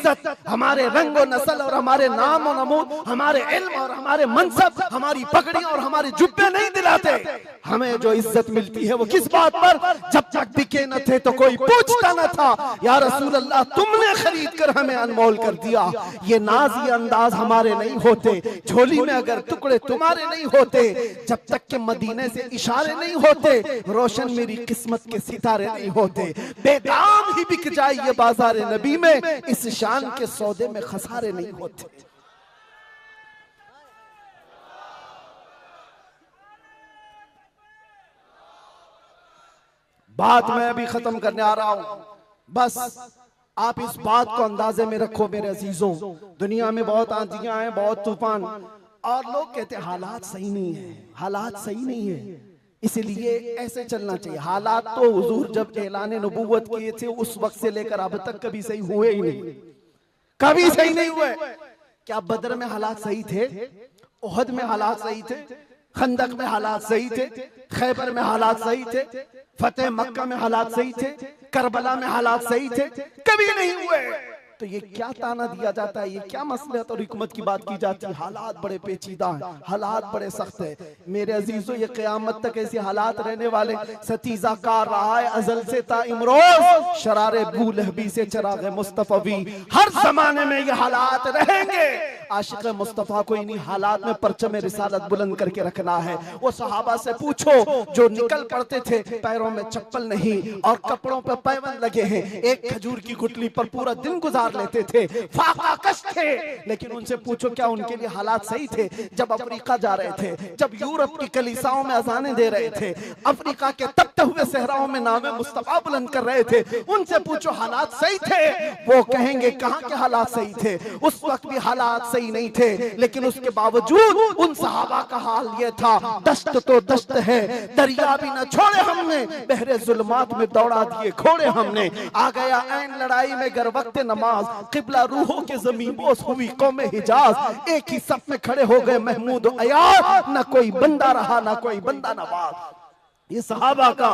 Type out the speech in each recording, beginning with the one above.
इज्जत, हमारे रंग और नस्ल और हमारे नाम और नमूद, हमारे इल्म और हमारे मनसब, हमारी पगड़ियां और हमारे जुब्बे नहीं दिलाते। हमें जो इज्जत मिलती है वो किस बात पर? जब तक बिके न थे तो कोई पूछता न था। या रसूल अल्लाह, तुमने खरीद कर हमें अनमोल कर दिया। ये नाज, ये अंदाज हमारे नहीं होते, झोली में अगर टुकड़े तुम्हारे नहीं होते, जब तक के मदीने से इशारे नहीं होते, रोशन मेरी किस्मत के सितारे नहीं होते। बेदाम ही बिक जाए ये बाजार नबी में, इस शान के सौदे में खसारे नहीं होते। बात मैं अभी खत्म करने आ रहा हूं, बस आप इस बात को अंदाजे में रखो मेरे अजीजों। दुनिया में बहुत आंधियां हैं, बहुत तूफान, और लोग कहते हैं हालात सही नहीं है, हालात सही नहीं है, इसलिए ऐसे चलना चाहिए। हालात तो हुजूर जब ऐलान नबूवत किए थे उस वक्त से लेकर अब तक कभी सही हुए ही नहीं, कभी सही नहीं हुए। क्या बदर में हालात सही थे? उहद में हालात सही थे? खंदक में हालात सही थे? खैबर में हालात सही थे? फतेह मक्का में हालात सही थे? करबला में हालात सही थे? कभी नहीं हुए। तो ये क्या ताना दिया जाता है, ये क्या मसलहत और हिकमत की बात की जाती है? हालात बड़े पेचीदा हैं, हालात बड़े सख्त है मेरे अजीजों। ये क़यामत तक ऐसे हालात रहने वाले। सतीजा कार रहा है अजल से ता इमरोज, शरारे बूलहबी से चराग मुस्तफवी। हर जमाने में ये हालात रहेंगे। आशिक मुस्तफा को इन्हीं हालात में परचम रिसालत बुलंद करके रखना है। वो सहाबा से पूछो जो निकल पड़ते थे, पैरों में चप्पल नहीं और कपड़ों पर पैबंद लगे हैं, एक खजूर की गुठली पर पूरा दिन गुजार लेते थे, फाका कश थे, लेकिन उनसे पूछो क्या उनके लिए हालात सही थे? जब अफ्रीका जा रहे थे, जब यूरोप की कलीसाओं में अजानें दे रहे थे, अफ्रीका के तपते हुए सहराओं में नामे मुस्तफा बुलंद कर रहे थे, उनसे पूछो हालात सही थे? वो कहेंगे कहां के हालात सही थे, उस वक्त भी हालात सही नहीं थे, लेकिन उसके बावजूद उन सहाबा का हाल ये था, दस्त तो दस्त है, दरिया भी न छोड़े हमने, बहरे जुल्मात में दौड़ा दिए घोड़े हमने। आ गया ऐन लड़ाई में गर वक्त नमाज, किबला रूहों के ज़मीं बोस हुई कौमे हिजाज। एक ही सफ में खड़े हो गए महमूद और अयाज, न कोई बंदा रहा न कोई बंदा नवाज। ये सहाबा का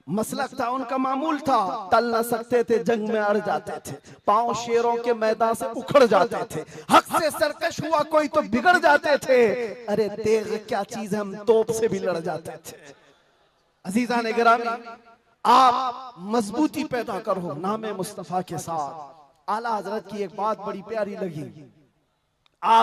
मसलक था, उनका मामूल था। टल न सकते थे, जंग में अड़ जाते थे, पांव शेरों के मैदान से उखड़ जाते थे, हक से सरकश हुआ कोई तो बिगड़ जाते थे। अरे तेग क्या चीज है, हम तोप से भी लड़ जाते थे। अजीजान गिरामी, आप मजबूती पैदा करो नामे मुस्तफा के साथ। आला हजरत की एक बात बड़ी प्यारी लगी, आप